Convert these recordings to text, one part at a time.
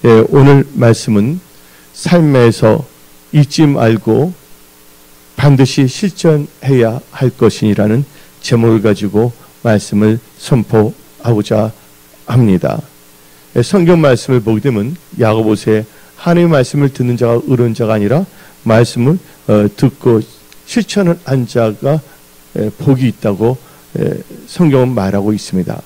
오늘 말씀은 삶에서 잊지 말고 반드시 실천해야 할 것이라는 제목을 가지고 말씀을 선포하고자 합니다. 성경 말씀을 보게 되면 야고보서에 하나님의 말씀을 듣는 자가 의로운 자가 아니라 말씀을 듣고 실천을 한 자가 복이 있다고 성경은 말하고 있습니다.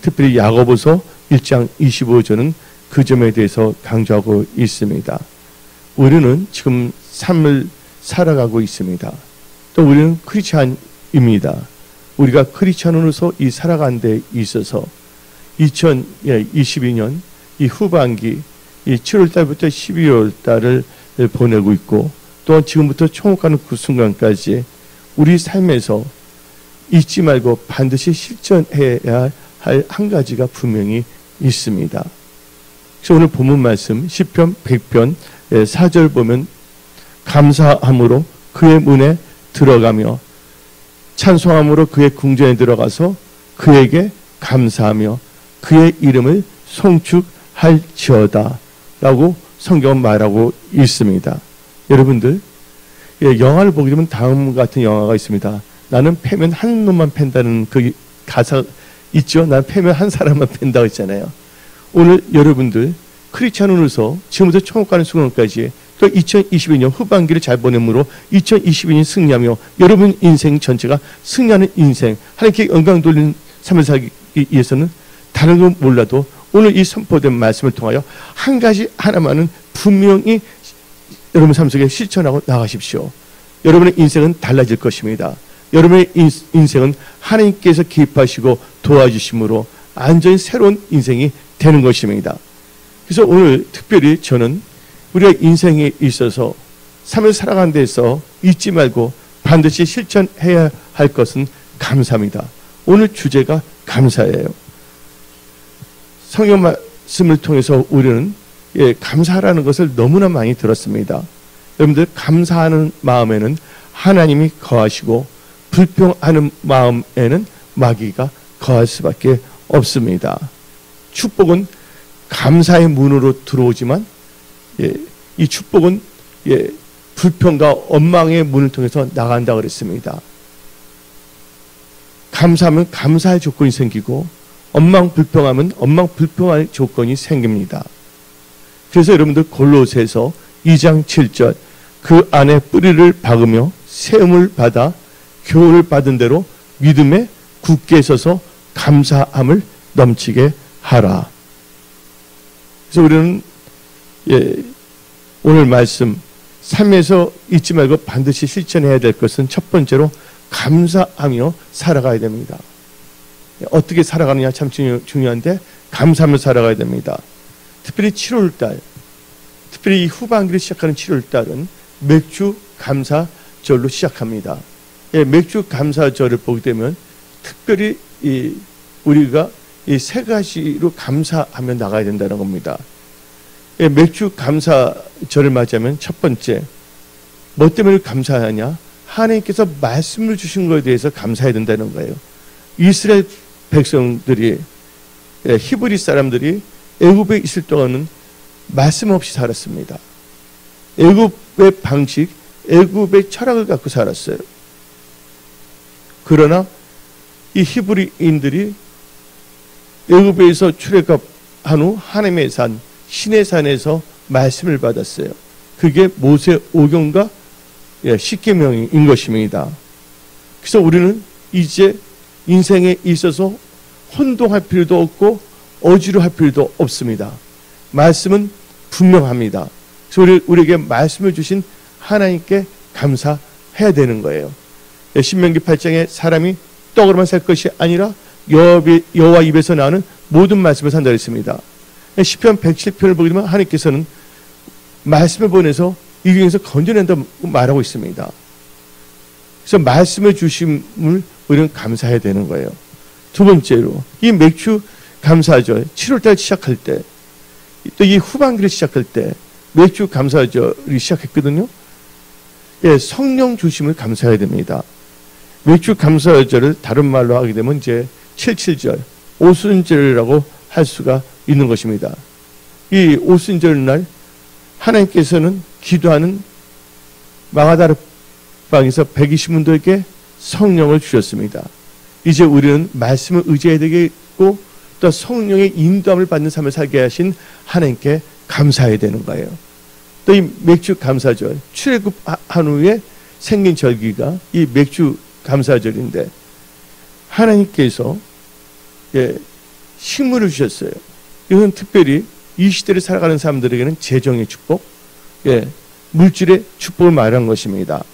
특별히 야고보서 1장 25절은 그 점에 대해서 강조하고 있습니다. 우리는 지금 삶을 살아가고 있습니다. 또 우리는 크리스찬입니다. 우리가 크리스찬으로서 이 살아가는 데 있어서 2022년 이 후반기 이 7월 달부터 12월 달을 보내고 있고 또 지금부터 총각하는 그 순간까지 우리 삶에서 잊지 말고 반드시 실천해야 할 한 가지가 분명히 있습니다. 그래서 오늘 본문 말씀 시편 100편 4절 보면 감사함으로 그의 문에 들어가며 찬송함으로 그의 궁전에 들어가서 그에게 감사하며 그의 이름을 송축할지어다 라고 성경은 말하고 있습니다. 여러분들 영화를 보게 되면 다음 같은 영화가 있습니다. 나는 패면 한 놈만 팬다는 그 가사 있죠? 난 패면 한 사람만 팬다고 했잖아요. 오늘 여러분들 크리스찬으로서 지금부터 천국 가는 순간까지 또 2022년 후반기를 잘 보내므로 2022년 승리하며 여러분 인생 전체가 승리하는 인생 하나님께 영광 돌리는 삶을 살기 위해서는 다른 건 몰라도 오늘 이 선포된 말씀을 통하여 한 가지 하나만은 분명히 여러분 삶 속에 실천하고 나가십시오. 여러분의 인생은 달라질 것입니다. 여러분의 인생은 하나님께서 기입하시고 도와주심으로 완전히 새로운 인생이 되는 것입니다. 그래서 오늘 특별히 저는 우리가 인생에 있어서 삶을 살아가는 데서 잊지 말고 반드시 실천해야 할 것은 감사입니다. 오늘 주제가 감사예요. 성경 말씀을 통해서 우리는 감사라는 것을 너무나 많이 들었습니다. 여러분들 감사하는 마음에는 하나님이 거하시고 불평하는 마음에는 마귀가 거할 수밖에 없습니다. 축복은 감사의 문으로 들어오지만 이 축복은 불평과 원망의 문을 통해서 나간다 그랬습니다. 감사하면 감사의 조건이 생기고 원망 불평하면 원망 불평할 조건이 생깁니다. 그래서 여러분들 골로새서 2장 7절 그 안에 뿌리를 박으며 세움을 받아 교훈을 받은 대로 믿음에 굳게 서서 감사함을 넘치게 하라. 그래서 우리는 오늘 말씀 삶에서 잊지 말고 반드시 실천해야 될 것은 첫 번째로 감사하며 살아가야 됩니다. 어떻게 살아가느냐 참 중요한데 감사하며 살아가야 됩니다. 특별히 7월달, 특별히 이 후반기를 시작하는 7월달은 맥주 감사절로 시작합니다. 맥주 감사절을 보게 되면 특별히 우리가 이 세 가지로 감사하며 나가야 된다는 겁니다. 맥주 감사절을 맞이하면 첫 번째, 뭐 때문에 감사하냐? 하나님께서 말씀을 주신 것에 대해서 감사해야 된다는 거예요. 이스라엘 백성들이, 히브리 사람들이 애굽에 있을 동안은 말씀 없이 살았습니다. 애굽의 방식, 애굽의 철학을 갖고 살았어요. 그러나 이 히브리인들이 애굽에서 출애굽한 후 하나님의 산, 신의 산에서 말씀을 받았어요. 그게 모세 오경과 십계명인 것입니다. 그래서 우리는 이제 인생에 있어서 혼동할 필요도 없고 어지러할 필요도 없습니다. 말씀은 분명합니다. 그래서 우리에게 말씀을 주신 하나님께 감사해야 되는 거예요. 신명기 8장에 사람이 떡으로만 살 것이 아니라 여호와 입에서 나오는 모든 말씀을 산다 했습니다. 시편 107편을 보게 되면 하나님께서는 말씀을 보내서 이 중에서 건져낸다고 말하고 있습니다. 그래서 말씀을 주심을 우리는 감사해야 되는 거예요. 두 번째로 이 맥주 감사절 7월달 시작할 때 또 이 후반기를 시작할 때 맥주 감사절이 시작했거든요. 성령 주심을 감사해야 됩니다. 맥주 감사절을 다른 말로 하게 되면 이제 77절 오순절이라고 할 수가 있는 것입니다. 이 오순절날 하나님께서는 기도하는 마가다라 방에서 120문도에게 성령을 주셨습니다. 이제 우리는 말씀을 의지해야 되겠고 또 성령의 인도함을 받는 삶을 살게 하신 하나님께 감사해야 되는 거예요. 또 이 맥주 감사절, 출애굽한 후에 생긴 절기가 이 맥주 감사절인데 하나님께서 식물을 주셨어요. 이건 특별히 이 시대를 살아가는 사람들에게는 재정의 축복, 물질의 축복을 말한 것입니다.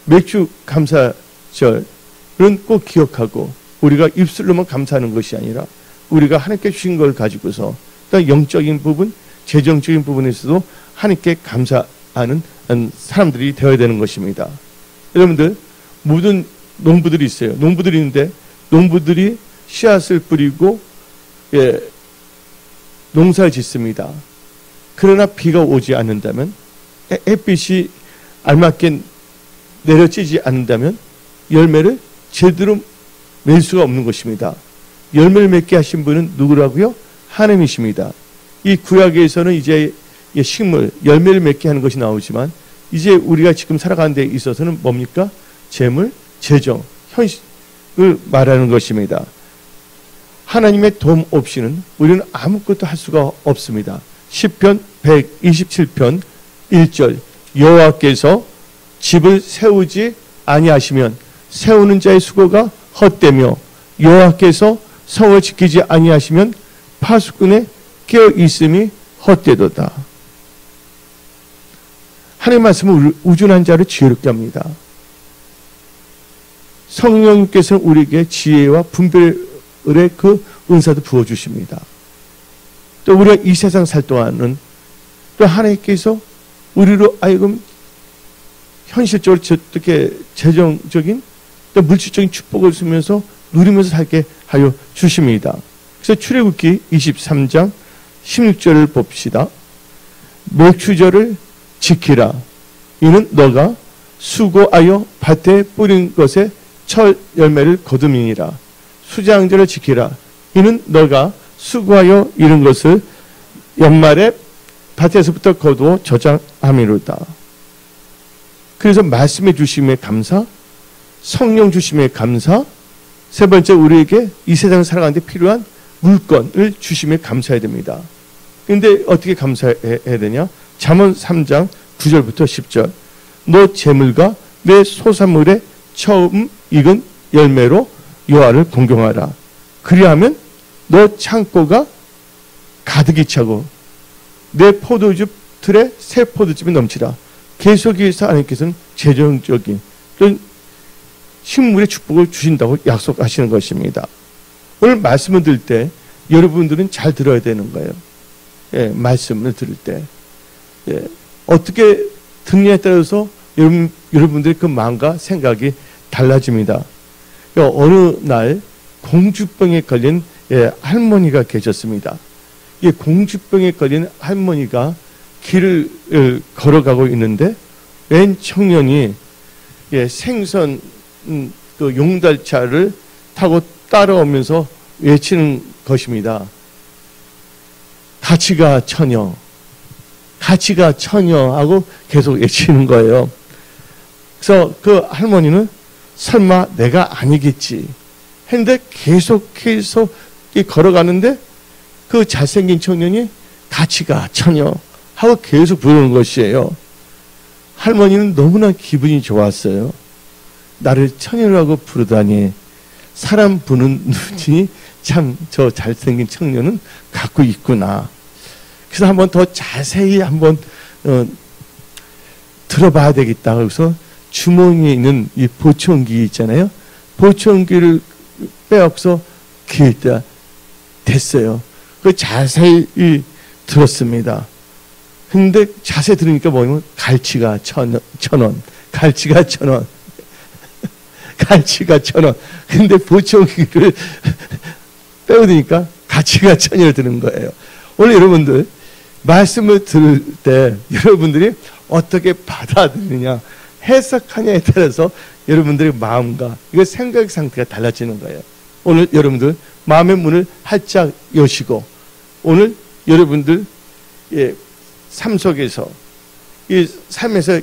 맥주 감사절은 꼭 기억하고 우리가 입술로만 감사하는 것이 아니라 우리가 하나님께 주신 걸 가지고서 또 영적인 부분, 재정적인 부분에서도 하나님께 감사하는 사람들이 되어야 되는 것입니다. 여러분들 모든 농부들이 있어요. 농부들이 있는데 농부들이 씨앗을 뿌리고 농사를 짓습니다. 그러나 비가 오지 않는다면 햇빛이 알맞게 내려지지 않는다면 열매를 제대로 맺을 수가 없는 것입니다. 열매를 맺게 하신 분은 누구라고요? 하나님이십니다. 이 구약에서는 이제 식물, 열매를 맺게 하는 것이 나오지만 이제 우리가 지금 살아가는 데 있어서는 뭡니까? 재물, 재정, 현실을 말하는 것입니다. 하나님의 도움 없이는 우리는 아무것도 할 수가 없습니다. 시편 127편 1절 여호와께서 집을 세우지 아니하시면 세우는 자의 수고가 헛되며 여호와께서 성을 지키지 아니하시면 파수꾼의 깨어 있음이 헛되도다. 하나님의 말씀은 우둔한 자를 지혜롭게 합니다. 성령님께서는 우리에게 지혜와 분별의 그 은사도 부어주십니다. 또 우리가 이 세상 살 동안은 또 하나님께서 우리로 하여금 현실적으로 어떻게 재정적인 또 물질적인 축복을 주면서 누리면서 살게 하여 주십니다. 그래서 출애굽기 23장 16절을 봅시다. 맥주절을 지키라. 이는 너가 수고하여 밭에 뿌린 것에 첫 열매를 거둠이니라. 수장절을 지키라. 이는 너가 수고하여 이룬 것을 연말에 밭에서부터 거두어 저장함이로다. 그래서 말씀해 주심에 감사, 성령 주심에 감사, 세 번째 우리에게 이 세상을 살아가는 데 필요한 물건을 주심에 감사해야 됩니다. 그런데 어떻게 감사해야 되냐? 잠언 3장 9절부터 10절 너 재물과 내 소산물의 처음 익은 열매로 여호와를 공경하라. 그리하면 너 창고가 가득히 차고 내 포도주 틀에 새 포도즙이 넘치라. 계속해서 하나님께서는 재정적인 또 식물의 축복을 주신다고 약속하시는 것입니다. 오늘 말씀을 들을 때 여러분들은 잘 들어야 되는 거예요. 말씀을 들을 때 어떻게 듣느냐에 따라서 여러분들의 그 마음과 생각이 달라집니다. 어느 날 공주병에 걸린 할머니가 계셨습니다. 이 공주병에 걸린 할머니가 길을 걸어가고 있는데 웬 청년이 생선 그 용달차를 타고 따라오면서 외치는 것입니다. 같이가 처녀, 같이가 처녀 하고 계속 외치는 거예요. 그래서 그 할머니는 설마 내가 아니겠지 했는데 계속해서 걸어가는데 그 잘생긴 청년이 같이가 처녀 하고 계속 부르는 것이에요. 할머니는 너무나 기분이 좋았어요. 나를 처녀라고 부르다니 사람 보는 눈이 참 저 잘생긴 청년은 갖고 있구나. 그래서 한번 더 자세히 한번 들어봐야 되겠다. 그래서 주머니에 있는 이 보청기 있잖아요. 보청기를 빼앗서 귀에다 댔어요. 그 자세히 들었습니다. 근데 자세히 들으니까 뭐냐면 갈치가 천 원, 갈치가 1,000원, 갈치가 1,000원. 근데 보청기를 빼앗으니까 가치가 1,000원을 드는 거예요. 오늘 여러분들 말씀을 들을 때 여러분들이 어떻게 받아들이느냐, 해석하냐에 따라서 여러분들의 마음과 이거 생각 상태가 달라지는 거예요. 오늘 여러분들 마음의 문을 활짝 여시고 오늘 여러분들 삶 속에서 이 삶에서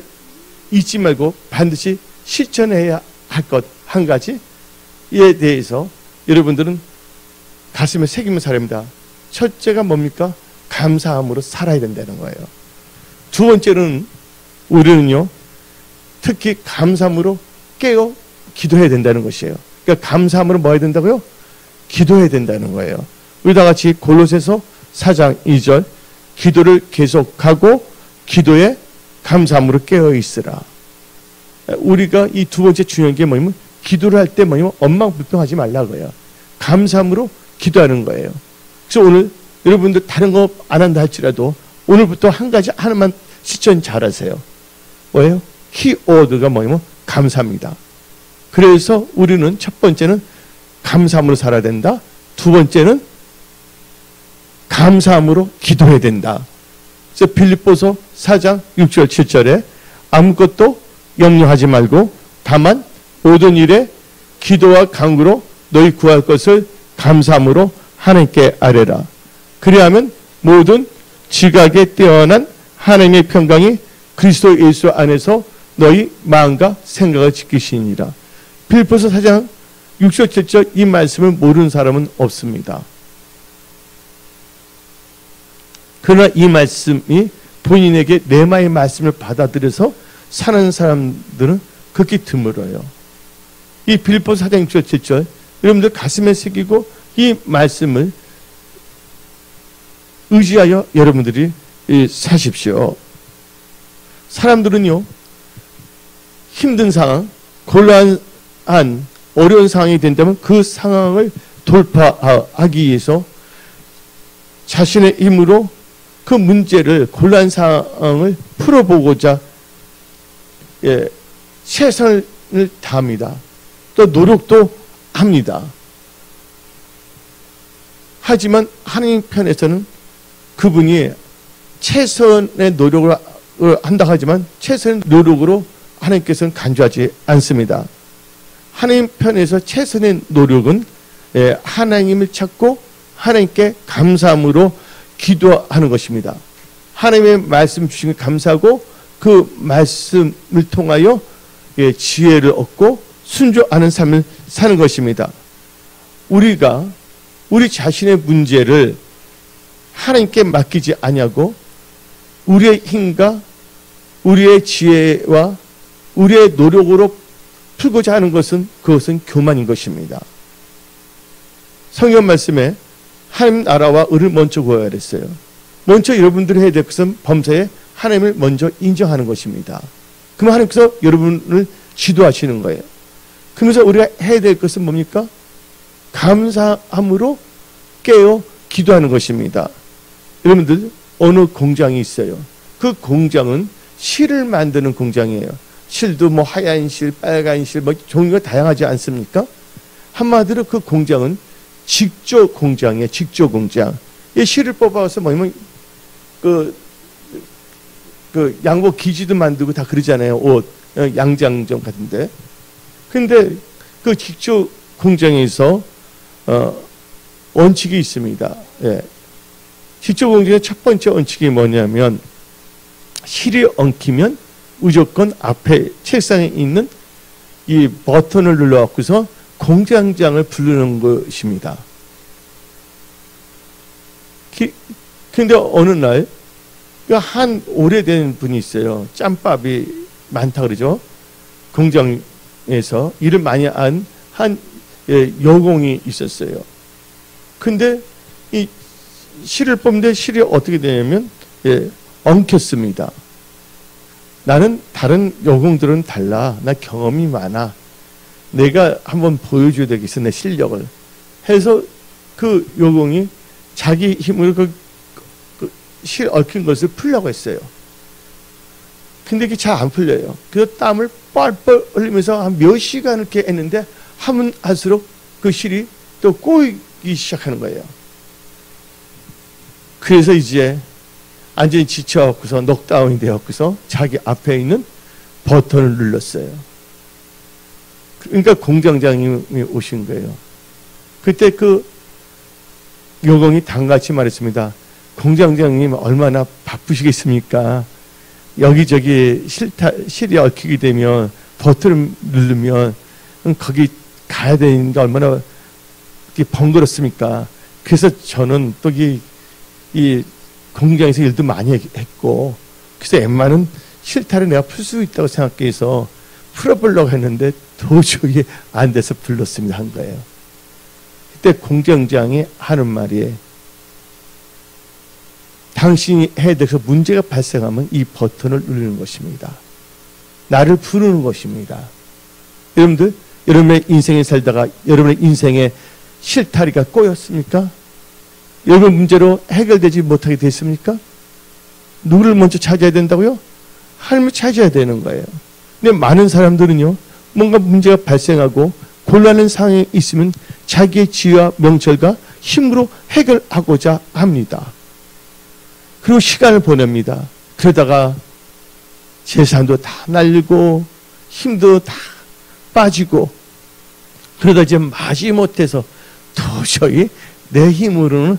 잊지 말고 반드시 실천해야 할 것 한 가지에 대해서 여러분들은 가슴에 새기며 살아야 합니다. 첫째가 뭡니까? 감사함으로 살아야 된다는 거예요. 두 번째는 우리는요, 특히 감사함으로 깨어 기도해야 된다는 것이에요. 그러니까 감사함으로 뭐 해야 된다고요? 기도해야 된다는 거예요. 우리 다 같이 골로새서 4장 2절, 기도를 계속하고 기도에 감사함으로 깨어 있으라. 우리가 이 두 번째 중요한 게 뭐냐면, 기도를 할 때 뭐냐면 엉망불평하지 말라고요. 감사함으로 기도하는 거예요. 그래서 오늘 여러분들 다른 거 안 한다 할지라도 오늘부터 한 가지 하나만 실천 잘하세요. 뭐예요? 키워드가 뭐냐면 감사합니다. 그래서 우리는 첫 번째는 감사함으로 살아야 된다. 두 번째는 감사함으로 기도해야 된다. 그래서 빌립보서 4장 6절 7절에 아무것도 염려하지 말고 다만 모든 일에 기도와 간구로 너희 구할 것을 감사함으로 하나님께 아뢰라. 그리하면 모든 지각에 뛰어난 하나님의 평강이 그리스도 예수 안에서 너희 마음과 생각을 지키시니라. 빌립보서 4장 6절 7절 이 말씀을 모르는 사람은 없습니다. 그러나 이 말씀이 본인에게 레마의 말씀을 받아들여서 사는 사람들은 극히 드물어요. 이 빌립보서 4장 6절 7절 여러분들 가슴에 새기고 이 말씀을 의지하여 여러분들이 사십시오. 사람들은요, 힘든 상황, 곤란한 어려운 상황이 된다면 그 상황을 돌파하기 위해서 자신의 힘으로 그 문제를, 곤란한 상황을 풀어보고자 최선을 다합니다. 또 노력도 합니다. 하지만 하나님 편에서는 그분이 최선의 노력을 한다 하지만 최선의 노력으로 하나님께서는 간주하지 않습니다. 하나님 편에서 최선의 노력은 하나님을 찾고 하나님께 감사함으로 기도하는 것입니다. 하나님의 말씀 주신 것 감사하고 그 말씀을 통하여 지혜를 얻고 순종하는 삶을 사는 것입니다. 우리가 우리 자신의 문제를 하나님께 맡기지 아니하고 우리의 힘과 우리의 지혜와 우리의 노력으로 풀고자 하는 것은 그것은 교만인 것입니다. 성경 말씀에 하나님 나라와 의를 먼저 구하라 했어요. 먼저 여러분들이 해야 될 것은 범사에 하나님을 먼저 인정하는 것입니다. 그러면 하나님께서 여러분을 지도하시는 거예요. 그러면서 우리가 해야 될 것은 뭡니까? 감사함으로 깨어 기도하는 것입니다. 여러분들 어느 공장이 있어요. 그 공장은 실을 만드는 공장이에요. 실도 뭐 하얀 실, 빨간 실, 뭐 종류가 다양하지 않습니까? 한마디로 그 공장은 직조 공장이에요. 직조 공장. 이 실을 뽑아서 뭐냐면 그 양복 기지도 만들고 다 그러잖아요. 옷, 양장점 같은데. 근데 그 직조 공장에서 원칙이 있습니다. 예. 직조 공장의 첫 번째 원칙이 뭐냐면 실이 엉키면 무조건 앞에 책상에 있는 이 버튼을 눌러갖고서 공장장을 부르는 것입니다. 근데 어느 날 한 오래된 분이 있어요. 짬밥이 많다 그러죠. 공장에서 일을 많이 한 여공이 있었어요. 근데 이 실을 뽑는데 실이 어떻게 되냐면 엉켰습니다. 나는 다른 여공들은 달라. 나 경험이 많아. 내가 한번 보여줘야 되겠어. 내 실력을. 해서 그 여공이 자기 힘으로 그 실 얽힌 것을 풀려고 했어요. 근데 이게 잘 안 풀려요. 그래서 땀을 뻘뻘 흘리면서 한 몇 시간을 이렇게 했는데 하면 할수록 그 실이 또 꼬이기 시작하는 거예요. 그래서 이제 완전히 지쳐갖고서 넉다운이 되었고서 자기 앞에 있는 버튼을 눌렀어요. 그러니까 공장장님이 오신 거예요. 그때 그 여공이 단같이 말했습니다. 공장장님 얼마나 바쁘시겠습니까? 여기저기 실이 얽히게 되면 버튼을 누르면 거기 가야 되니까 얼마나 번거롭습니까? 그래서 저는 또 이 공장에서 일도 많이 했고, 그래서 웬만한 실타를 내가 풀 수 있다고 생각해서 풀어보려고 했는데 도저히 안 돼서 불렀습니다. 한 거예요. 그때 공장장이 하는 말이, 당신이 해야 돼서 문제가 발생하면 이 버튼을 누르는 것입니다. 나를 부르는 것입니다. 여러분들, 여러분의 인생에 살다가 여러분의 인생에 실타리가 꼬였습니까? 여러분 문제로 해결되지 못하게 됐습니까? 누구를 먼저 찾아야 된다고요? 하나님을 찾아야 되는 거예요. 근데 많은 사람들은요, 뭔가 문제가 발생하고 곤란한 상황에 있으면 자기의 지혜와 명철과 힘으로 해결하고자 합니다. 그리고 시간을 보냅니다. 그러다가 재산도 다 날리고 힘도 다 빠지고, 그러다 이제 마지못해서 도저히 내 힘으로는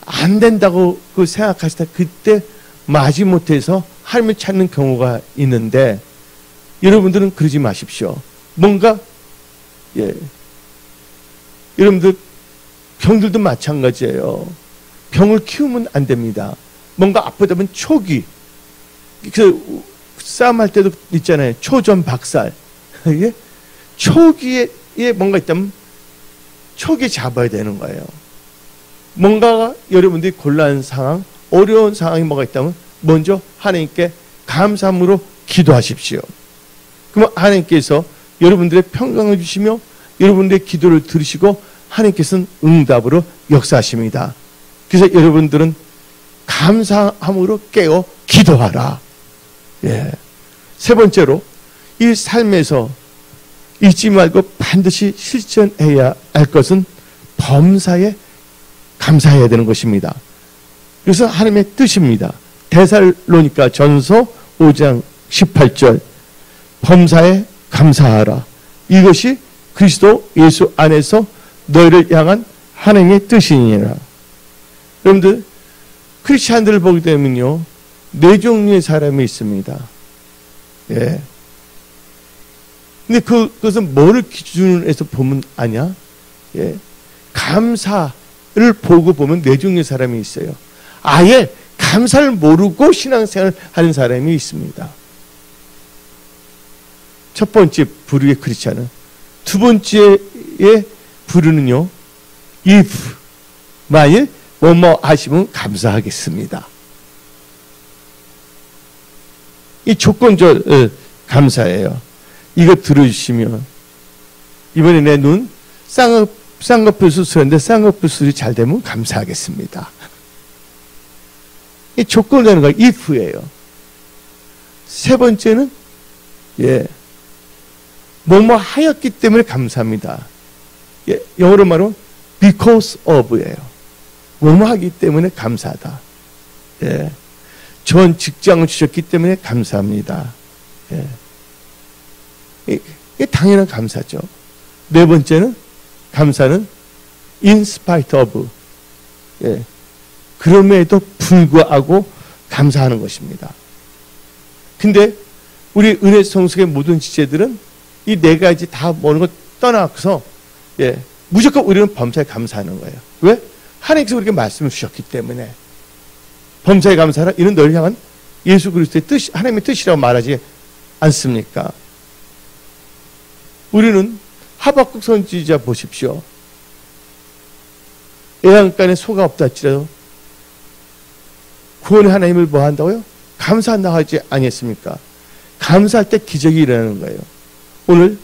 안 된다고 생각하실 때, 그때 마지못해서 하나님을 찾는 경우가 있는데, 여러분들은 그러지 마십시오. 뭔가 여러분들 병들도 마찬가지예요. 병을 키우면 안 됩니다. 뭔가 아프다면 초기, 그 싸움할 때도 있잖아요. 초전 박살. 초기에 뭔가 있다면 초기 잡아야 되는 거예요. 뭔가 여러분들이 곤란한 상황, 어려운 상황이 뭐가 있다면 먼저 하나님께 감사함으로 기도하십시오. 그러면 하나님께서 여러분들의 평강을 주시며 여러분들의 기도를 들으시고 하나님께서는 응답으로 역사하십니다. 그래서 여러분들은 감사함으로 깨어 기도하라. 세 번째로, 이 삶에서 잊지 말고 반드시 실천해야 할 것은 범사에 감사해야 되는 것입니다. 그래서 하나님의 뜻입니다. 데살로니가 전서 5장 18절, 범사에 감사하라. 이것이 그리스도 예수 안에서 너희를 향한 하나님의 뜻이니라. 여러분들, 크리스찬들을 보게 되면요, 네 종류의 사람이 있습니다. 근데 그것은 뭐를 기준으로 해서 보면 아냐? 감사를 보고 보면 네 종류의 사람이 있어요. 아예 감사를 모르고 신앙생활을 하는 사람이 있습니다. 첫 번째 부류의 크리스찬은, 두 번째의 부류는요, if, 만일 뭐뭐 하시면 감사하겠습니다. 이 조건적 감사예요. 이거 들어주시면, 이번에 내 눈 쌍꺼풀 수술했는데 쌍꺼풀 수술이 잘 되면 감사하겠습니다. 이 조건을 내는 거예요. if예요. 세 번째는 뭐뭐 하였기 때문에 감사합니다. 영어로 말하면 because of예요. 뭐뭐 하기 때문에 감사하다. 전 직장을 주셨기 때문에 감사합니다. 이게 당연한 감사죠. 네 번째는, 감사는 in spite of, 그럼에도 불구하고 감사하는 것입니다. 근데 우리 은혜 성숙의 모든 지체들은 이 네 가지 다 모든 것 떠나서 무조건 우리는 범사에 감사하는 거예요. 왜? 하나님께서 우리에게 말씀을 주셨기 때문에. 범사에 감사하라, 이는 너를 향한 예수 그리스도의 뜻, 하나님의 뜻이라고 말하지 않습니까? 우리는 하박국 선지자 보십시오. 애양간에 소가 없다 할지라도 구원의 하나님을 뭐 한다고요? 감사한다고 하지 아니했습니까? 감사할 때 기적이 일어나는 거예요. 오늘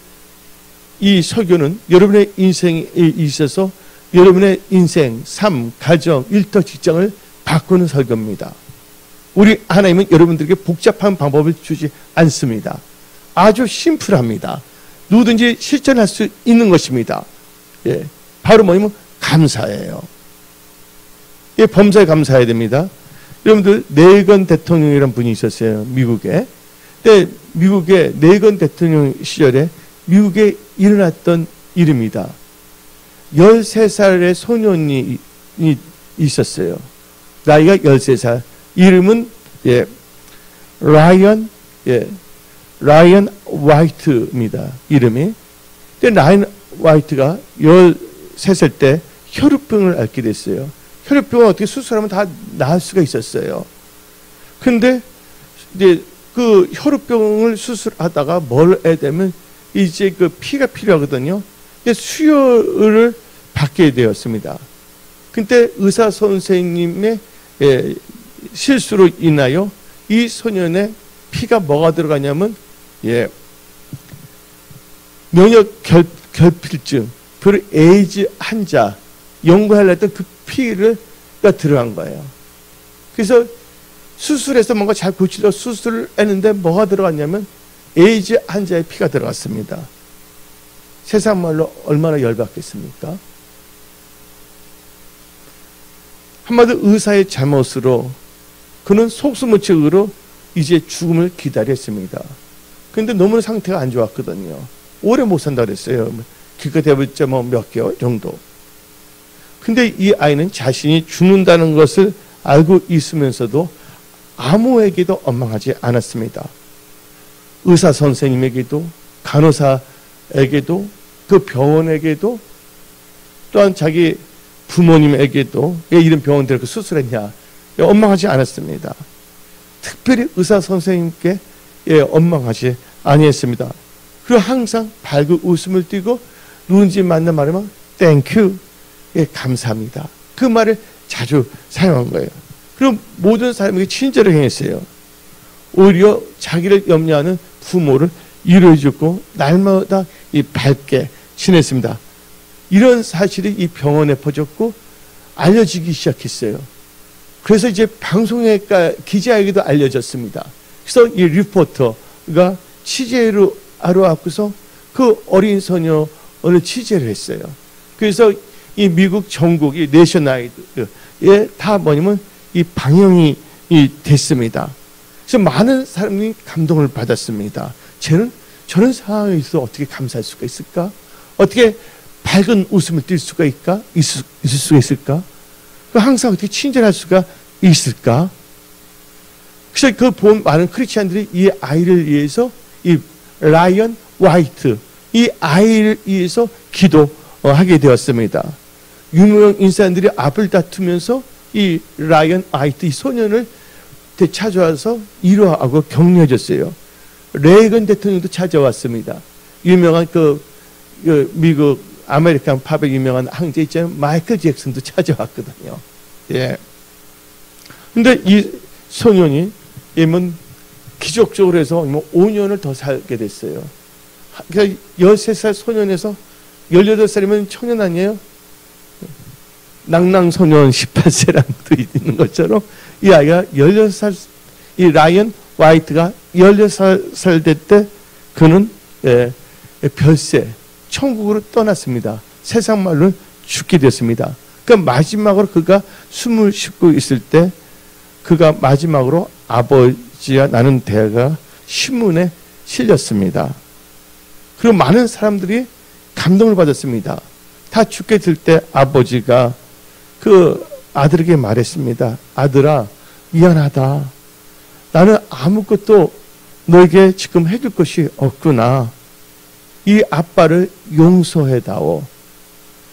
이 설교는 여러분의 인생에 있어서 여러분의 인생, 삶, 가정, 일터, 직장을 바꾸는 설교입니다. 우리 하나님은 여러분들에게 복잡한 방법을 주지 않습니다. 아주 심플합니다. 누구든지 실천할 수 있는 것입니다. 바로 뭐냐면 감사예요. 범사에 감사해야 됩니다. 여러분들, 레이건 대통령이라는 분이 있었어요. 미국에. 근데 미국의 레이건 대통령 시절에 미국에 일어났던 일입니다. 13살의 소년이 있었어요. 나이가 13살. 이름은 라이언 화이트입니다. 이름이. 근데 라이언 화이트가 13살 때 혈우병을 앓게 됐어요. 혈우병을 어떻게 수술하면 다 나을 수가 있었어요. 근데 이제 그 혈우병을 수술하다가 뭘 해야 되면 이제 그 피가 필요하거든요. 수혈을 받게 되었습니다. 근데 의사 선생님의 실수로 인하여 이 소년의 피가 뭐가 들어가냐면 면역 결핍증, 그리고 에이즈 환자 연구하려 했던 그 피가 들어간 거예요. 그래서 수술해서 뭔가 잘 고치려 수술을 했는데 뭐가 들어갔냐면 에이즈 환자의 피가 들어갔습니다. 세상 말로 얼마나 열받겠습니까? 한마디로 의사의 잘못으로 그는 속수무책으로 이제 죽음을 기다렸습니다. 그런데 너무 상태가 안 좋았거든요. 오래 못 산다 그랬어요. 기껏 해봤자 뭐 몇 개월 정도. 근데 이 아이는 자신이 죽는다는 것을 알고 있으면서도 아무에게도 원망하지 않았습니다. 의사 선생님에게도, 간호사에게도, 그 병원에게도, 또한 자기 부모님에게도 왜 이런 병원 데리고 수술했냐 원망하지 않았습니다. 특별히 의사 선생님께 원망하지 아니했습니다. 그리고 항상 밝은 웃음을 띠고 누군지 만나 말하면 땡큐, 감사합니다. 그 말을 자주 사용한 거예요. 그리고 모든 사람에게 친절을 행했어요. 오히려 자기를 염려하는 부모를 위로해주고 날마다 밝게 지냈습니다. 이런 사실이 이 병원에 퍼졌고 알려지기 시작했어요. 그래서 이제 방송에 기자에게도 알려졌습니다. 그래서 이 리포터가 취재로 하러 왔고서 그 어린 소녀를 취재를 했어요. 그래서 이 미국 전국 이 내셔널아이드에 다 뭐냐면 이 방영이 됐습니다. 그래서 많은 사람이 감동을 받았습니다. 쟤는 저런 상황에 있어 어떻게 감사할 수가 있을까? 어떻게 밝은 웃음을 띌 수가 있을 수가 있을까? 항상 어떻게 친절할 수가 있을까? 그래서 그 본 많은 크리스찬들이 이 아이를 위해서 이 라이언 화이트 이 아이를 위해서 기도하게 되었습니다. 유명 인사들이 앞을 다투면서 이 라이언 화이트 이 소년을 찾아와서 위로하고 격려해줬어요. 레이건 대통령도 찾아왔습니다. 유명한 그 미국 아메리칸 팝의 유명한 황제 있잖아요. 마이클 잭슨도 찾아왔거든요. 근데 이 소년이 기적적으로 해서 5년을 더 살게 됐어요. 그러니까 13살 소년에서 18살이면 청년 아니에요? 낭낭소년 18세랑도 있는 것처럼 이 아이가 16살, 이 라이언 화이트가 16살 될 때 그는 별세, 천국으로 떠났습니다. 세상 말로는 죽게 됐습니다. 그러니까 마지막으로 그가 숨을 쉬고 있을 때 그가 마지막으로 아버지와 나는 대화가 신문에 실렸습니다. 그리고 많은 사람들이 감동을 받았습니다. 다 죽게 될 때 아버지가 그 아들에게 말했습니다. 아들아, 미안하다. 나는 아무것도 너에게 지금 해줄 것이 없구나. 이 아빠를 용서해다오.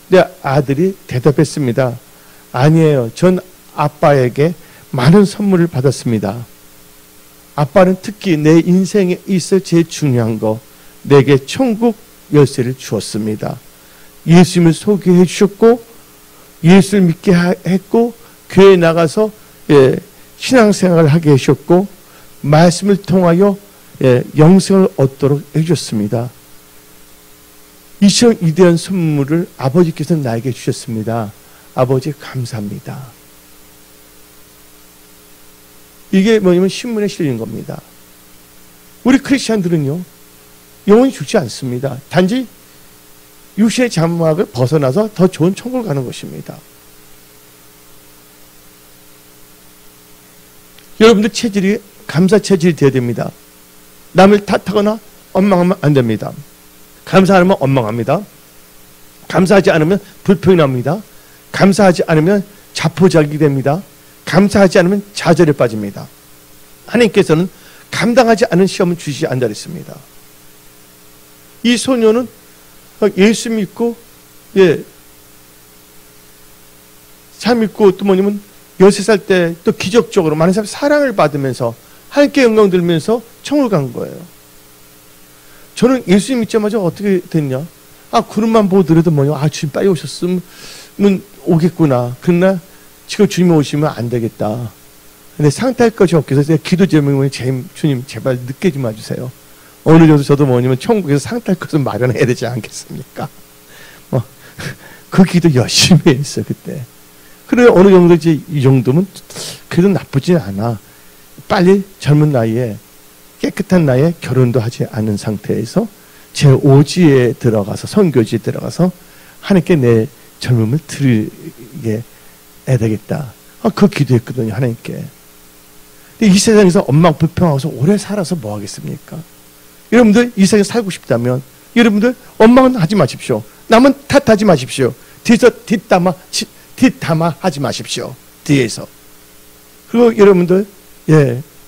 내 아들이 대답했습니다. 아니에요. 전 아빠에게 많은 선물을 받았습니다. 아빠는 특히 내 인생에 있어 제일 중요한 거 내게 천국 열쇠를 주었습니다. 예수님을 소개해 주셨고 예수를 믿게 했고 교회에 나가서 신앙생활을 하게 하셨고 말씀을 통하여 영생을 얻도록 해주셨습니다. 이처럼 위대한 선물을 아버지께서 나에게 주셨습니다. 아버지 감사합니다. 이게 뭐냐면 신문에 실린 겁니다. 우리 크리스찬들은요 영원히 죽지 않습니다. 단지 육신의 장막을 벗어나서 더 좋은 천국을 가는 것입니다. 여러분들 체질이 감사 체질이 되어야 됩니다. 남을 탓하거나 원망하면 안 됩니다. 감사하면 원망합니다. 감사하지 않으면 불평이 납니다. 감사하지 않으면 자포자기 됩니다. 감사하지 않으면 좌절에 빠집니다. 하나님께서는 감당하지 않은 시험은 주시지 않는다 그랬습니다. 이 소녀는 예수 믿고 잘 믿고 또 뭐냐면 13살 때 또 기적적으로 많은 사람이 사랑을 받으면서 하나님께 영광 들면서 천국을 간 거예요. 저는 예수 믿자마자 어떻게 됐냐? 구름만 보더라도 뭐냐? 주님 빨리 오셨으면 오겠구나. 그러나 지금 주님이 오시면 안 되겠다. 근데 상탈 것이 없게 해서 제가 기도 제목이 주님 제발 늦게 좀 와주세요. 어느 정도 저도 뭐냐면 천국에서 상탈 것을 마련해야 되지 않겠습니까? 그 기도 열심히 했어요 그때. 그래 어느 정도 이제 이 정도면 그래도 나쁘진 않아. 빨리 젊은 나이에 깨끗한 나이에 결혼도 하지 않은 상태에서 제 오지에 들어가서 선교지에 들어가서 하나님께 내 젊음을 드리게 해야 되겠다. 그 기도했거든요 하나님께. 근데 이 세상에서 엄마 불평하고서 오래 살아서 뭐 하겠습니까? 여러분들 이 세상에 살고 싶다면 여러분들 원망은 하지 마십시오. 남은 탓하지 마십시오. 뒤에서 뒷담화 하지 마십시오. 뒤에서. 그리고 여러분들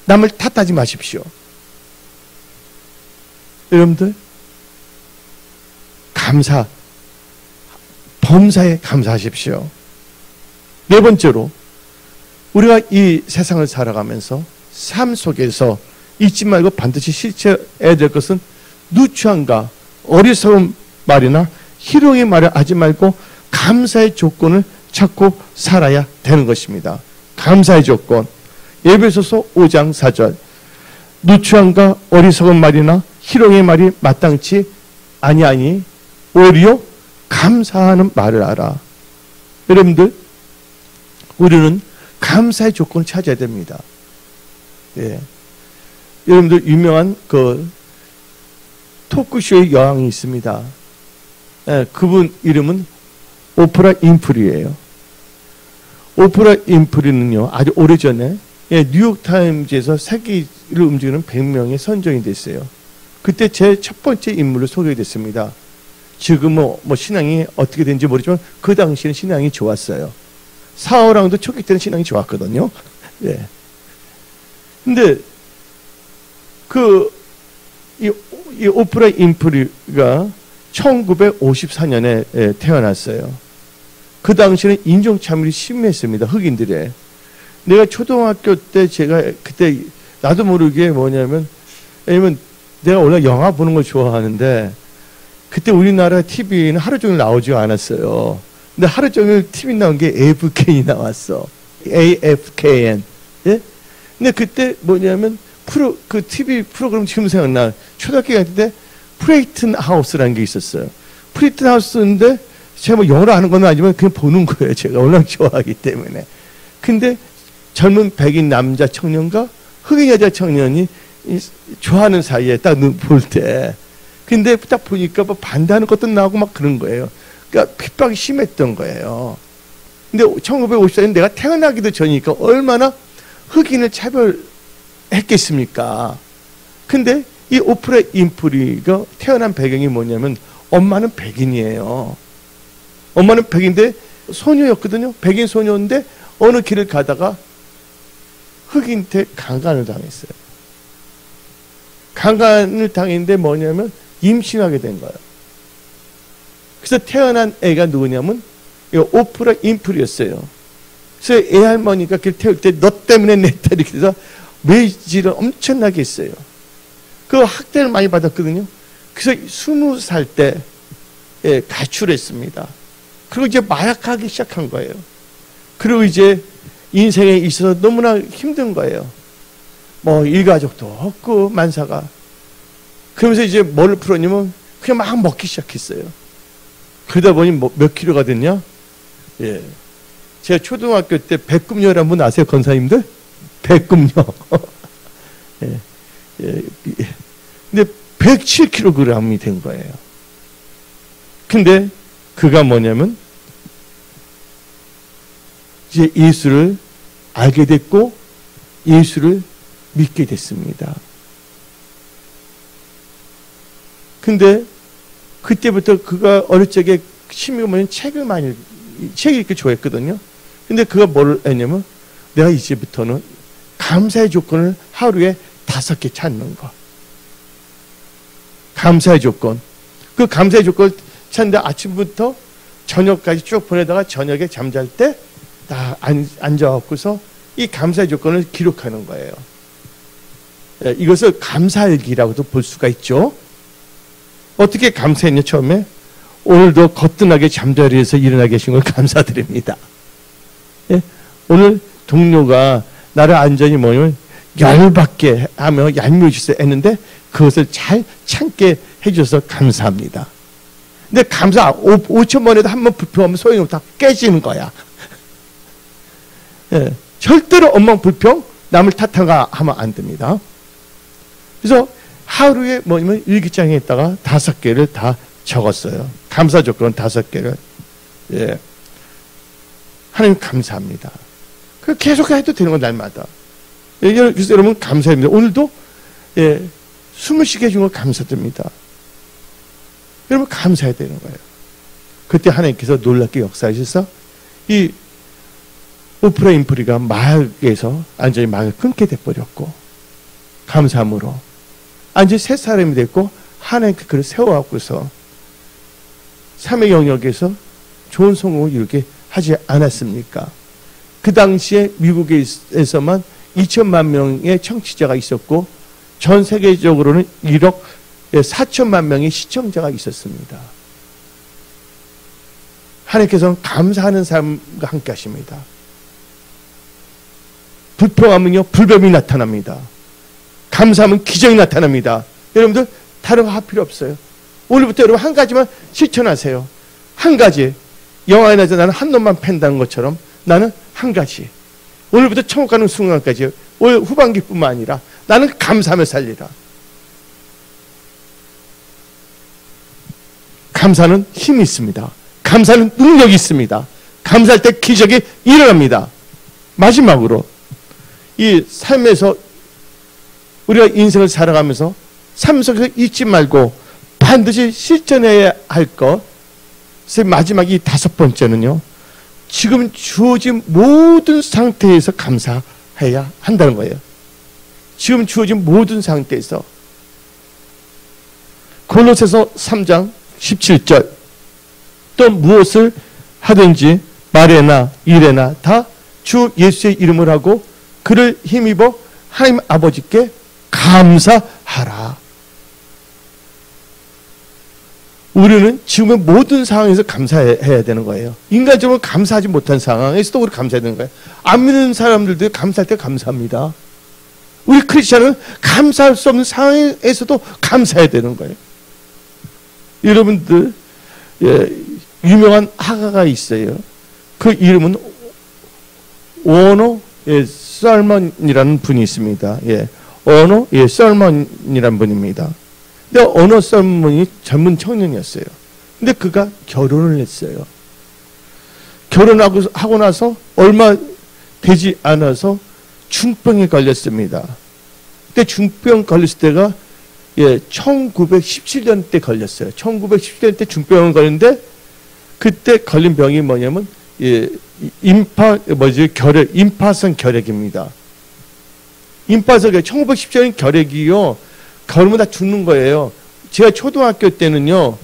남을 탓하지 마십시오. 여러분들 범사에 감사하십시오. 네 번째로 우리가 이 세상을 살아가면서 삶 속에서 잊지 말고 반드시 실천해야 될 것은 누추함과 어리석은 말이나 희롱의 말을 하지 말고 감사의 조건을 찾고 살아야 되는 것입니다. 감사의 조건. 에베소서 5장 4절. 누추함과 어리석은 말이나 희롱의 말이 마땅치 아니하니 오히려 감사하는 말을 알아. 여러분들 우리는 감사의 조건을 찾아야 됩니다. 여러분들 유명한 그 토크쇼의 여왕이 있습니다. 그분 이름은 오프라 윈프리예요. 오프라 윈프리는요 아주 오래전에 뉴욕타임즈에서 세계를 움직이는 100명의 선정이 됐어요. 그때 제 첫 번째 인물로 소개됐습니다. 지금은 뭐 신앙이 어떻게 된지 모르지만 그 당시에는 신앙이 좋았어요. 사우랑도 초기 때는 신앙이 좋았거든요. 근데 이 오프라 윈프리가 1954년에 태어났어요. 그 당시에는 인종차별이 심했습니다. 흑인들의. 내가 초등학교 때 제가 그때 나도 모르게 뭐냐면 왜냐면 내가 원래 영화 보는 걸 좋아하는데 그때 우리나라 TV는 하루 종일 나오지 않았어요. 근데 하루 종일 TV 나온 게 AFK이 나왔어. AFKN. 근데 그때 뭐냐면 그 TV 프로그램 지금 생각나. 초등학교 갈 때 프레이튼 하우스라는 게 있었어요. 프레이튼 하우스인데 제가 뭐 영어로 아는 건 아니지만 그냥 보는 거예요. 제가 워낙 좋아하기 때문에. 근데 젊은 백인 남자 청년과 흑인 여자 청년이 좋아하는 사이에 딱 볼 때. 근데 딱 보니까 뭐 반대하는 것도 나오고 막 그런 거예요. 그러니까 핍박이 심했던 거예요. 근데 1954년 내가 태어나기도 전이니까 얼마나 흑인을 차별했겠습니까? 근데 이 오프라 윈프리가 태어난 배경이 뭐냐면 엄마는 백인이에요. 엄마는 백인데 소녀였거든요. 백인 소녀인데 어느 길을 가다가 흑인한테 강간을 당했어요. 강간을 당했는데 뭐냐면 임신하게 된 거예요. 그래서 태어난 애가 누구냐면 오프라 윈프리였어요. 그래서 애 할머니가 길 태울 때 너 때문에 내 딸이 그래서 매질을 엄청나게 했어요. 그 학대를 많이 받았거든요. 그래서 20살 때 가출했습니다. 그리고 이제 마약하기 시작한 거예요. 그리고 이제 인생에 있어서 너무나 힘든 거예요. 뭐 일가족도 없고 만사가. 그러면서 이제 뭘 풀었냐면 그냥 막 먹기 시작했어요. 그러다 보니 몇 킬로가 됐냐? 제가 초등학교 때 백금녀라는 분 아세요, 권사님들? 백금녀. 근데 107kg이 된 거예요. 근데 그가 뭐냐면 이제 예수를 알게 됐고 예수를 믿게 됐습니다. 근데 그때부터 그가 어릴 적에 취미가 뭐냐면 책 읽기 좋아했거든요. 근데 그가 뭘 했냐면 내가 이제부터는 감사의 조건을 하루에 5개 찾는 거. 감사의 조건. 그 감사의 조건을 찾는데 아침부터 저녁까지 쭉 보내다가 저녁에 잠잘 때 딱 앉아갖고서 이 감사의 조건을 기록하는 거예요. 이것을 감사일기라고도 볼 수가 있죠. 어떻게 감사했냐 처음에? 오늘도 거뜬하게 잠자리에서 일어나 계신 걸 감사드립니다. 예? 오늘 동료가 나를 안전히 뭐냐면 열받게 하며 얄미워지서 했는데 그것을 잘 참게 해줘서 감사합니다. 근데 감사 5,000번에도 한 번 불평하면 소용이 없다. 깨지는 거야. 예, 절대로 엉망 불평 남을 탓하거나 하면 안 됩니다. 그래서 하루에 뭐냐면 일기장에다가 5개를 다 적었어요. 감사 조건 5개를. 예. 하나님 감사합니다. 그 계속 해도 되는 건 날마다. 예, 그래서 여러분 감사합니다. 오늘도 예, 숨을 쉬게 해준 거 감사드립니다. 여러분 감사해야 되는 거예요. 그때 하나님께서 놀랍게 역사하셔서 이 오프라 인프리가 마을에서 완전히 마을을 끊게 돼버렸고 감사함으로 완전히 새 사람이 됐고 하나님께 그를 세워갖고서 삶의 영역에서 좋은 성공을 이루게 하지 않았습니까? 그 당시에 미국에서만 2천만 명의 청취자가 있었고 전 세계적으로는 1억 4천만 명의 시청자가 있었습니다. 하나님께서는 감사하는 사람과 함께 하십니다. 불평하면요 불뱀이 나타납니다. 감사하면 기적이 나타납니다. 여러분들 다른 거 할 필요 없어요. 오늘부터 여러분 한 가지만 실천하세요. 한 가지. 영화에 나서 나는 한 놈만 팬다는 것처럼 나는 한 가지. 오늘부터 천국 가는 순간까지 올 후반기뿐만 아니라 나는 감사하며 살리라. 감사는 힘이 있습니다. 감사는 능력이 있습니다. 감사할 때 기적이 일어납니다. 마지막으로 이 삶에서 우리가 인생을 살아가면서 삶 속에서 잊지 말고 반드시 실천해야 할 것. 마지막 이 5번째는요. 지금 주어진 모든 상태에서 감사해야 한다는 거예요. 지금 주어진 모든 상태에서. 골로새서 3장 17절. 또 무엇을 하든지 말에나 일에나 다 주 예수의 이름을 하고 그를 힘입어 하나님 아버지께 감사하라. 우리는 지금의 모든 상황에서 감사해야 되는 거예요. 인간적으로 감사하지 못한 상황에서도 우리 감사해야 되는 거예요. 안 믿는 사람들도 감사할 때 감사합니다. 우리 크리스찬은 감사할 수 없는 상황에서도 감사해야 되는 거예요. 여러분들 유명한 화가가 있어요. 그 이름은 오노 썰먼이라는 분이 있습니다. 오노 썰먼이라는 분입니다. 근데 오노 썰먼이 젊은 청년이었어요. 근데 그가 결혼을 했어요. 결혼하고 나서 얼마 되지 않아서 중병에 걸렸습니다. 그때 중병 걸렸을 때가 1917년 때 걸렸어요. 1917년 때 중병을 걸렸는데 그때 걸린 병이 뭐냐면 임파선 결핵입니다. 임파선 결핵, 1917년 결핵이요. 걸으면 다 죽는 거예요. 제가 초등학교 때는요,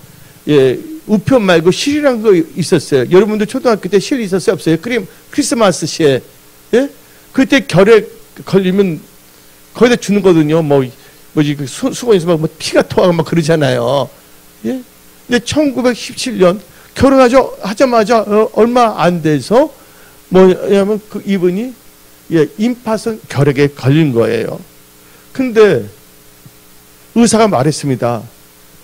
우편 말고 실이라는 거 있었어요. 여러분들 초등학교 때 실 있었어요? 없어요? 크리스마스 시에. 예? 그때 결핵 걸리면 거의 다 죽는 거거든요. 수건에서 막 피가 토하고 막 그러잖아요. 예? 근데 1917년 결혼하자마자 얼마 안 돼서 뭐냐면 그 이분이 임파선 결핵에 걸린 거예요. 근데 의사가 말했습니다.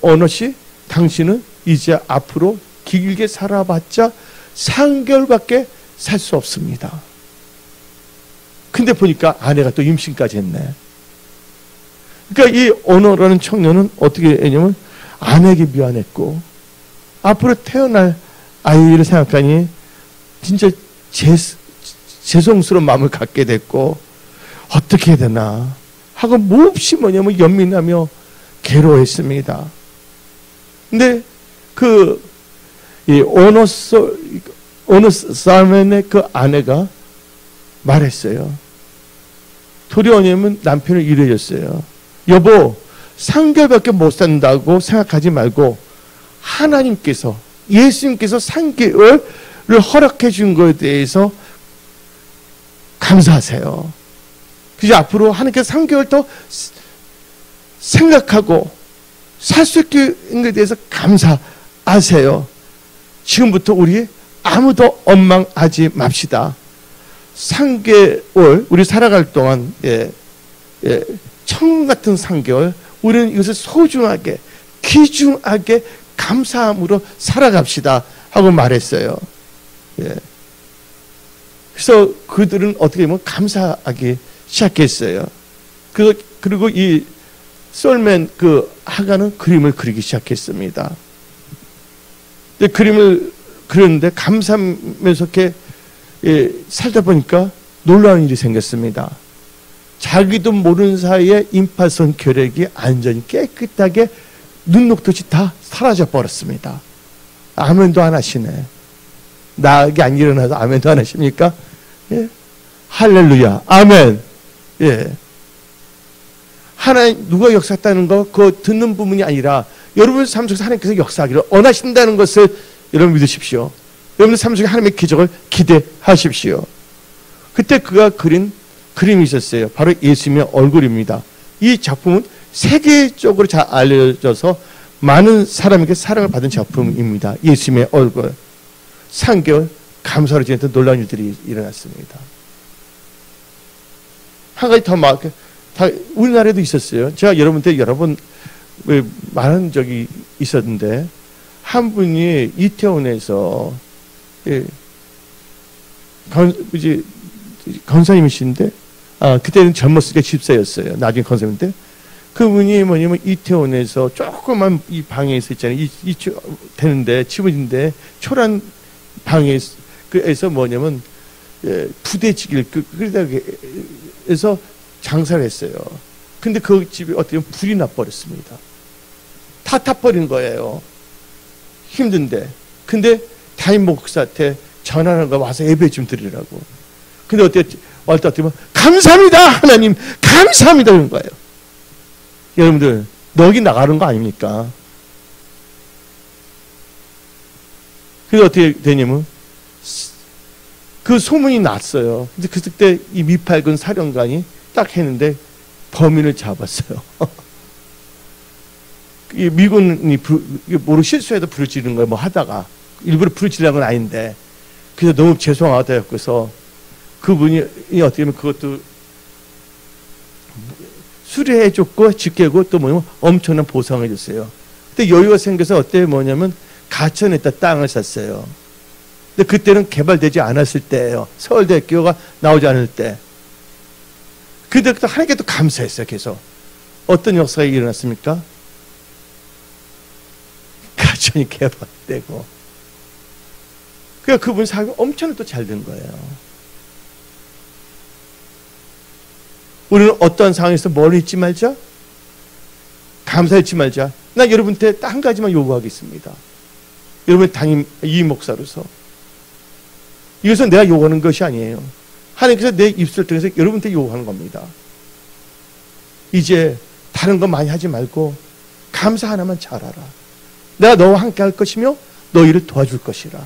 언어 씨, 당신은 이제 앞으로 길게 살아봤자 3개월밖에 살 수 없습니다. 근데 보니까 아내가 또 임신까지 했네. 그러니까 이 언어라는 청년은 어떻게 했냐면 아내에게 미안했고 앞으로 태어날 아이를 생각하니 진짜 죄송스러운 마음을 갖게 됐고 어떻게 해야 되나 하고 몹시 뭐냐면 연민하며 괴로워했습니다. 근데 이 오노 살멘의 그 아내가 말했어요. 도리어님은 남편을 이래줬어요. 여보, 3개월밖에 못 산다고 생각하지 말고 하나님께서, 예수님께서 3개월을 허락해 준 것에 대해서 감사하세요. 그래서 앞으로 하나님께서 3개월 더 생각하고 살 수 있는 것에 대해서 감사하세요. 지금부터 우리 아무도 원망하지 맙시다. 3개월 우리 살아갈 동안 청 같은 3개월 우리는 이것을 소중하게 귀중하게 감사함으로 살아갑시다 하고 말했어요. 그래서 그들은 어떻게 보면 감사하기 시작했어요. 그리고 이 솔맨 그 하가는 그림을 그리기 시작했습니다. 근데 그림을 그렸는데 감사하면서 이렇게 살다 보니까 놀라운 일이 생겼습니다. 자기도 모르는 사이에 임파선 결핵이 완전히 깨끗하게 눈 녹듯이 다 사라져 버렸습니다. 아멘도 안 하시네. 나에게 안 일어나서 아멘도 안 하십니까? 예? 할렐루야. 아멘. 예. 하나님 누가 역사했다는 거 그거 듣는 부분이 아니라 여러분 삶 속에서 하나님께서 역사하기를 원하신다는 것을 여러분 믿으십시오. 여러분들 삶 속에 하나님의 기적을 기대하십시오. 그때 그가 그린 그림이 있었어요. 바로 예수님의 얼굴입니다. 이 작품은 세계적으로 잘 알려져서 많은 사람에게 사랑을 받은 작품입니다. 예수님의 얼굴. 3개월 감사로 지냈던 놀라운 일들이 일어났습니다. 한 가지 더 우리나라에도 있었어요. 제가 여러분한테 여러 번 말한 적이 있었는데 한 분이 이태원에서 권사님이신데 그때는 젊었을 때 집사였어요. 나중에 권사님인데 그분이 뭐냐면 이태원에서 조그만 이 방에서 있잖아요. 되는데 집인데 초란 방에서 뭐냐면 부대찌개를 그러다가 장사를 했어요. 근데 그 집이 어떻게 보면 불이 나버렸습니다. 다 타버린 거예요. 힘든데. 근데 담임 목사한테 전화하는 거 와서 예배 좀 드리라고. 근데 어떻게 보면 감사합니다 하나님 감사합니다 그런 거예요. 여러분들 넋이 나가는 거 아닙니까? 그래서 어떻게 되냐면 그 소문이 났어요. 근데 그때 이 미팔군 사령관이 딱 했는데 범인을 잡았어요. 미군이 모르고 실수해도 불을 지르는 거예요. 뭐 하다가 일부러 불을 지르는 건 아닌데 그래서 너무 죄송하다 해서 그분이 어떻게 보면 그것도 수리해 줬고 직계고 또 뭐냐면 엄청난 보상을 줬어요. 근데 여유가 생겨서 어때 뭐냐면 가천에다 땅을 샀어요. 근데 그때는 개발되지 않았을 때예요. 서울대학교가 나오지 않을 때. 그때부터 하나님께 또 감사했어요. 계속. 어떤 역사가 일어났습니까? 가천이 개발되고. 그러니까 그분 사업이 엄청 또 잘 된 거예요. 우리는 어떠한 상황에서 뭘 잊지 말자? 감사했지 말자. 나 여러분한테 딱 한 가지만 요구하겠습니다. 여러분의 담임 이 목사로서. 이것은 내가 요구하는 것이 아니에요. 하나님께서 내 입술을 통해서 여러분한테 요구하는 겁니다. 이제 다른 거 많이 하지 말고 감사 하나만 잘하라. 내가 너와 함께 할 것이며 너희를 도와줄 것이라.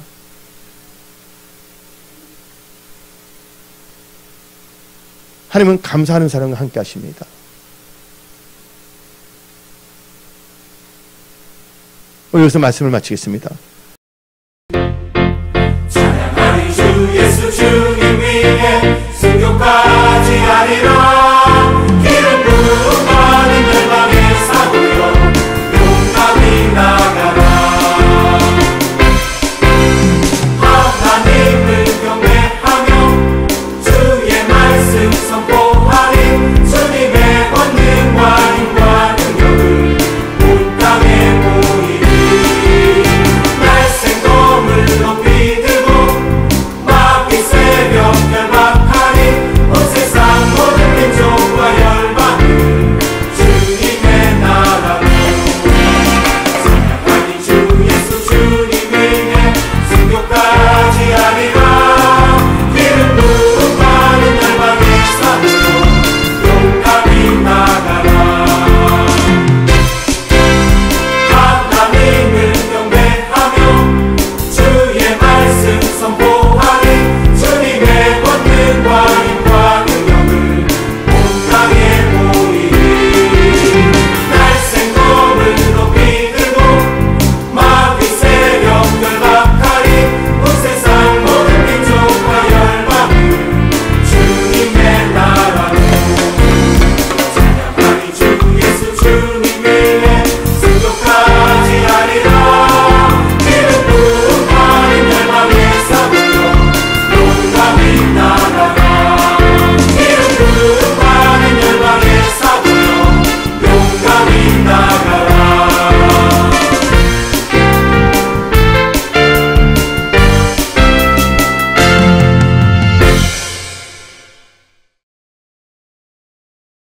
하나님은 감사하는 사람과 함께 하십니다. 여기서 말씀을 마치겠습니다. 찬양하리 주 예수 주님 위에 순교까지 가리라.